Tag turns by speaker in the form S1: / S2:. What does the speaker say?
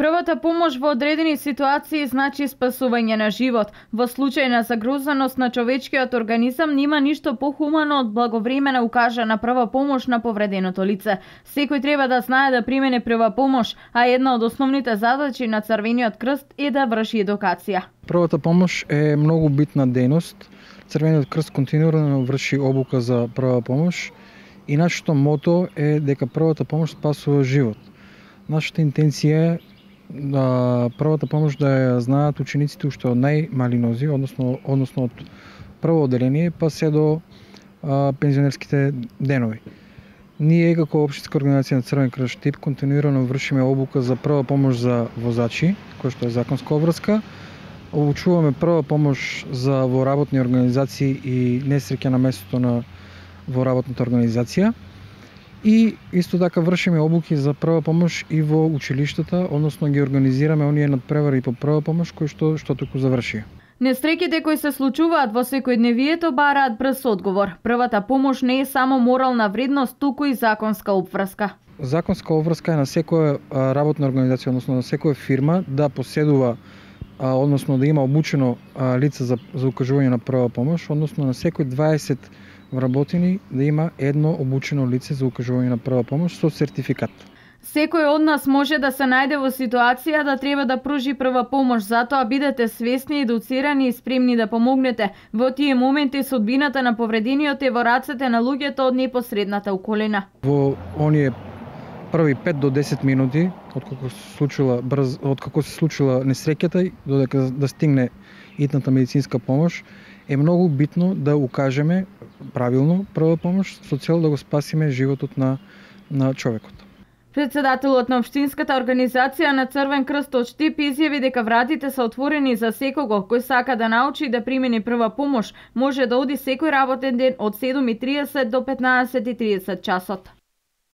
S1: Првата помош во одредени ситуации значи спасување на живот. Во случај на загрозеност на човечкиот организам нема ништо похумано од благовремена укажана прва помош на повреденото лице. Секој треба да знае да примене прва помош, а една од основните задачи на Црвениот крст е да врши едукација.
S2: Првата помош е многу битна дејност. Црвениот крст континуирано врши обука за прва помош и нашето мото е дека првата помош спасува живот. Нашата интенција е првата помош да ја знаат учениците уште од најмали нози, односно од прво оделение па се до пензионерските денови. Ние како општинска организација на Црвен крст Штип континуирано вршиме обука за прва помош за возачи, која што е законска обврска. Обучуваме прва помош за во работни организации и несреќа на местото во работната организација. И исто така вршиме обуки за прва помош и во училиштата, односно ги организираме оние надпревари по прва помош кои што току завршија.
S1: Несреќите кои се случуваат во секојдневието бараат брз одговор. Првата помош не е само морална вредност, туку и законска обврска.
S2: Законска обврска е на секоја работна организација, односно на секоја фирма да поседува, односно да има обучено лице за укажување на прва помош, односно на секој 20 вработени да има едно обучено лице за укажување на прва помош со сертификат.
S1: Секој од нас може да се најде во ситуација да треба да пружи прва помош, затоа бидете свесни, едуцирани и спремни да помогнете. Во тие моменти судбината на повредениот е во рацете на луѓето од непосредната околина.
S2: Во оние први 5 до 10 минути откако се случила несреќата додека да стигне итната медицинска помош, е многу битно да укажеме правилно прва помош со цел да го спасиме животот на човекот.
S1: Председателот на Општинската организација на Црвен крст од Штип изјави дека вратите се отворени за секого кој сака да научи да примени прва помош. Може да оди секој работен ден од 7:30 до 15:30 часот.